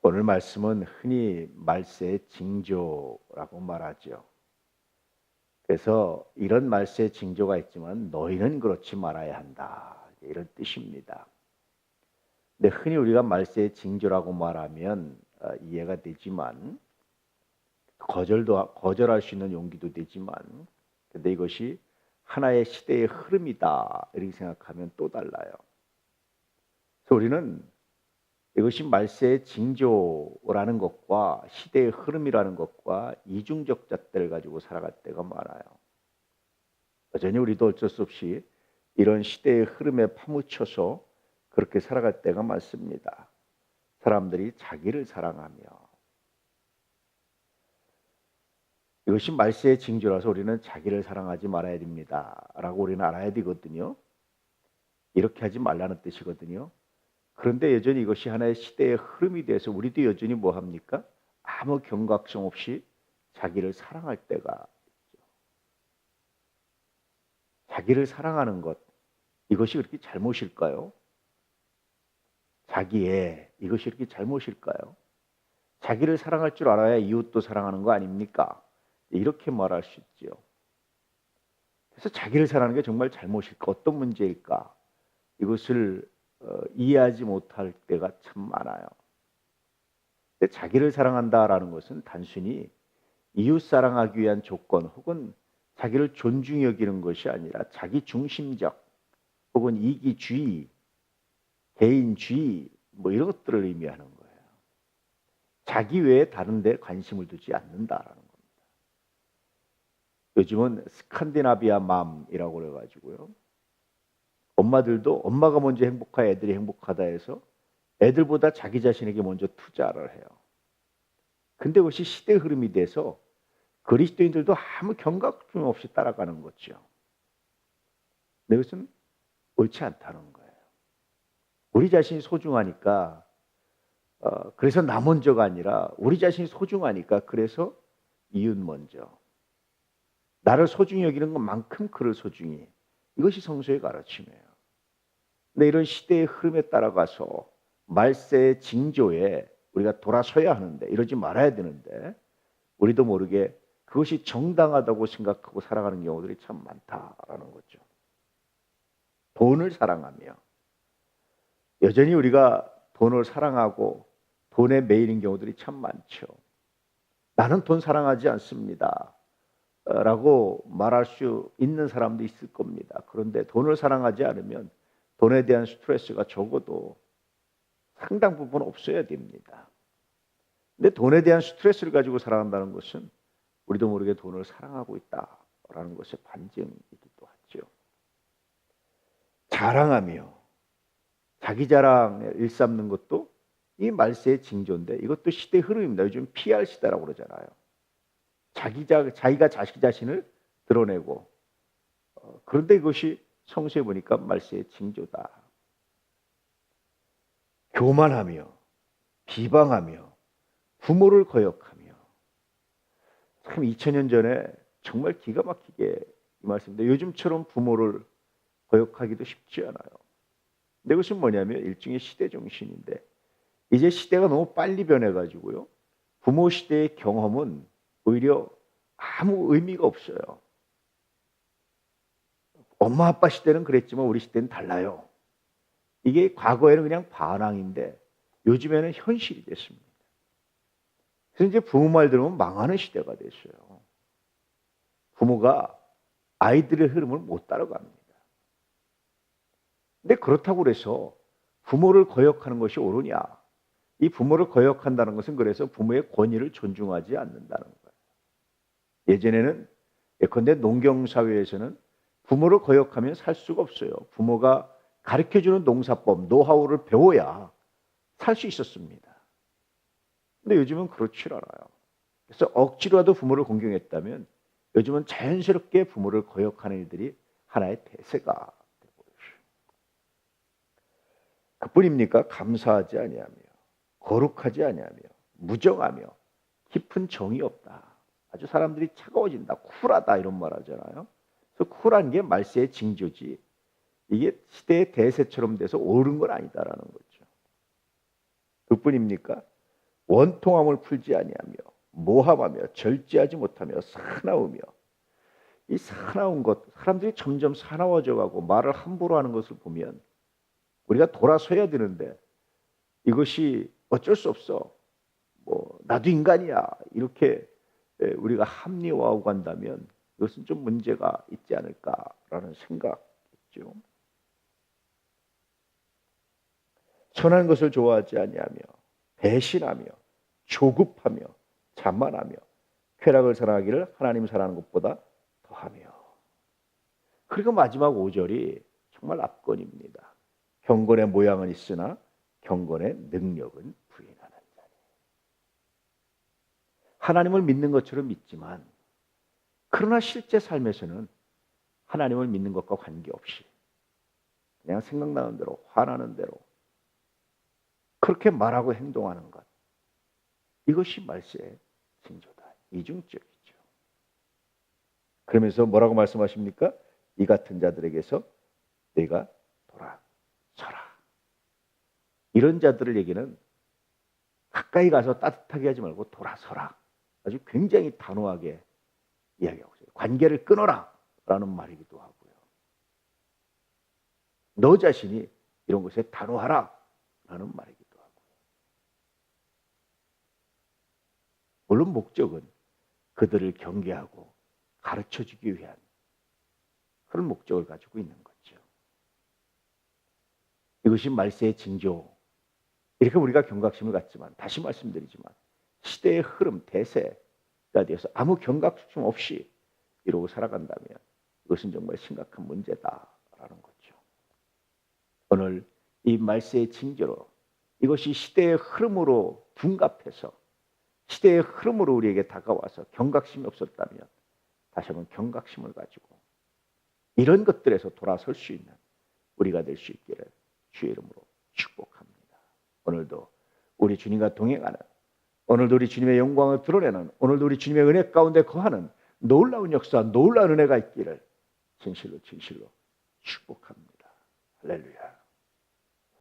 오늘 말씀은 흔히 말세의 징조라고 말하죠. 그래서 이런 말세의 징조가 있지만 너희는 그렇지 말아야 한다. 이런 뜻입니다. 근데 흔히 우리가 말세의 징조라고 말하면 이해가 되지만 거절할 수 있는 용기도 되지만 근데 이것이 하나의 시대의 흐름이다. 이렇게 생각하면 또 달라요. 그래서 우리는 이것이 말세의 징조라는 것과 시대의 흐름이라는 것과 이중적 잣대를 가지고 살아갈 때가 많아요. 여전히 우리도 어쩔 수 없이 이런 시대의 흐름에 파묻혀서 그렇게 살아갈 때가 많습니다. 사람들이 자기를 사랑하며 이것이 말세의 징조라서 우리는 자기를 사랑하지 말아야 됩니다라고 우리는 알아야 되거든요. 이렇게 하지 말라는 뜻이거든요. 그런데 여전히 이것이 하나의 시대의 흐름이 돼서 우리도 여전히 뭐 합니까? 아무 경각심 없이 자기를 사랑할 때가 있죠. 자기를 사랑하는 것, 이것이 그렇게 잘못일까요? 자기의 이것이 그렇게 잘못일까요? 자기를 사랑할 줄 알아야 이웃도 사랑하는 거 아닙니까? 이렇게 말할 수 있죠. 그래서 자기를 사랑하는 게 정말 잘못일까? 어떤 문제일까? 이것을 이해하지 못할 때가 참 많아요. 근데 자기를 사랑한다라는 것은 단순히 이웃 사랑하기 위한 조건 혹은 자기를 존중히 여기는 것이 아니라 자기 중심적 혹은 이기주의, 개인주의 뭐 이런 것들을 의미하는 거예요. 자기 외에 다른 데 관심을 두지 않는다라는 겁니다. 요즘은 스칸디나비아 맘이라고 그래가지고요. 엄마들도 엄마가 먼저 행복해야 애들이 행복하다 해서 애들보다 자기 자신에게 먼저 투자를 해요. 근데 그것이 시대 흐름이 돼서 그리스도인들도 아무 경각심 없이 따라가는 거죠. 근데 그것은 옳지 않다는 거예요. 우리 자신이 소중하니까 그래서 나 먼저가 아니라 우리 자신이 소중하니까 그래서 이웃 먼저. 나를 소중히 여기는 것만큼 그를 소중히. 이것이 성서의 가르침이에요. 근데 이런 시대의 흐름에 따라가서 말세의 징조에 우리가 돌아서야 하는데 이러지 말아야 되는데 우리도 모르게 그것이 정당하다고 생각하고 살아가는 경우들이 참 많다라는 거죠. 돈을 사랑하며 여전히 우리가 돈을 사랑하고 돈에 매이는 경우들이 참 많죠. 나는 돈 사랑하지 않습니다. 라고 말할 수 있는 사람도 있을 겁니다. 그런데 돈을 사랑하지 않으면 돈에 대한 스트레스가 적어도 상당 부분 없어야 됩니다. 근데 돈에 대한 스트레스를 가지고 살아간다는 것은 우리도 모르게 돈을 사랑하고 있다라는 것의 반증이기도 하죠. 자랑하며 자기 자랑을 일삼는 것도 이 말세의 징조인데 이것도 시대의 흐름입니다. 요즘 PR 시대라고 그러잖아요. 자기가 자기 자신을 드러내고 그런데 이것이 성서에 보니까 말세의 징조다. 교만하며 비방하며 부모를 거역하며 참 2000년 전에 정말 기가 막히게 이 말씀인데 요즘처럼 부모를 거역하기도 쉽지 않아요. 근데 그것은 뭐냐면 일종의 시대 정신인데 이제 시대가 너무 빨리 변해가지고요. 부모 시대의 경험은 오히려 아무 의미가 없어요. 엄마 아빠 시대는 그랬지만 우리 시대는 달라요. 이게 과거에는 그냥 반항인데 요즘에는 현실이 됐습니다. 그래서 이제 부모 말 들으면 망하는 시대가 됐어요. 부모가 아이들의 흐름을 못 따라갑니다. 근데 그렇다고 해서 부모를 거역하는 것이 옳으냐? 이 부모를 거역한다는 것은 그래서 부모의 권위를 존중하지 않는다는 거예요. 예전에는 예컨대 농경사회에서는 부모를 거역하면 살 수가 없어요. 부모가 가르쳐주는 농사법, 노하우를 배워야 살 수 있었습니다. 근데 요즘은 그렇지 않아요. 그래서 억지로라도 부모를 공경했다면 요즘은 자연스럽게 부모를 거역하는 일들이 하나의 대세가 되고 있어요. 그뿐입니까? 감사하지 아니하며 거룩하지 아니하며 무정하며 깊은 정이 없다. 아주 사람들이 차가워진다. 쿨하다 이런 말 하잖아요. 그래서 쿨한 게 말세의 징조지. 이게 시대의 대세처럼 돼서 옳은 건 아니다라는 거죠. 그뿐입니까? 원통함을 풀지 아니하며 모함하며 절제하지 못하며 사나우며. 이 사나운 것, 사람들이 점점 사나워져 가고 말을 함부로 하는 것을 보면 우리가 돌아서야 되는데 이것이 어쩔 수 없어. 뭐 나도 인간이야. 이렇게 우리가 합리화하고 간다면 이것은 좀 문제가 있지 않을까라는 생각이죠. 선한 것을 좋아하지 아니하며 배신하며 조급하며 자만하며 쾌락을 사랑하기를 하나님 사랑하는 것보다 더하며. 그리고 마지막 5절이 정말 압권입니다. 경건의 모양은 있으나 경건의 능력은 부인하는 자니. 하나님을 믿는 것처럼 믿지만 그러나 실제 삶에서는 하나님을 믿는 것과 관계없이 그냥 생각나는 대로 화나는 대로 그렇게 말하고 행동하는 것, 이것이 말세의 징조다. 이중적이죠. 그러면서 뭐라고 말씀하십니까? 이 같은 자들에게서 내가 돌아서라. 이런 자들을 얘기는 가까이 가서 따뜻하게 하지 말고 돌아서라. 아주 굉장히 단호하게 이야기하고 있어요. 관계를 끊어라 라는 말이기도 하고요. 너 자신이 이런 것에 단호하라 라는 말이기도 하고요. 물론 목적은 그들을 경계하고 가르쳐주기 위한 그런 목적을 가지고 있는 거죠. 이것이 말세의 징조. 이렇게 우리가 경각심을 갖지만 다시 말씀드리지만 시대의 흐름, 대세가 되어서 아무 경각심 없이 이러고 살아간다면 이것은 정말 심각한 문제다라는 거죠. 오늘 이 말세의 징조로 이것이 시대의 흐름으로 둔갑해서 시대의 흐름으로 우리에게 다가와서 경각심이 없었다면 다시 한번 경각심을 가지고 이런 것들에서 돌아설 수 있는 우리가 될 수 있기를 주의 이름으로 축복합니다. 오늘도 우리 주님과 동행하는, 오늘도 우리 주님의 영광을 드러내는, 오늘도 우리 주님의 은혜 가운데 거하는 놀라운 역사, 놀라운 은혜가 있기를 진실로 축복합니다. 할렐루야.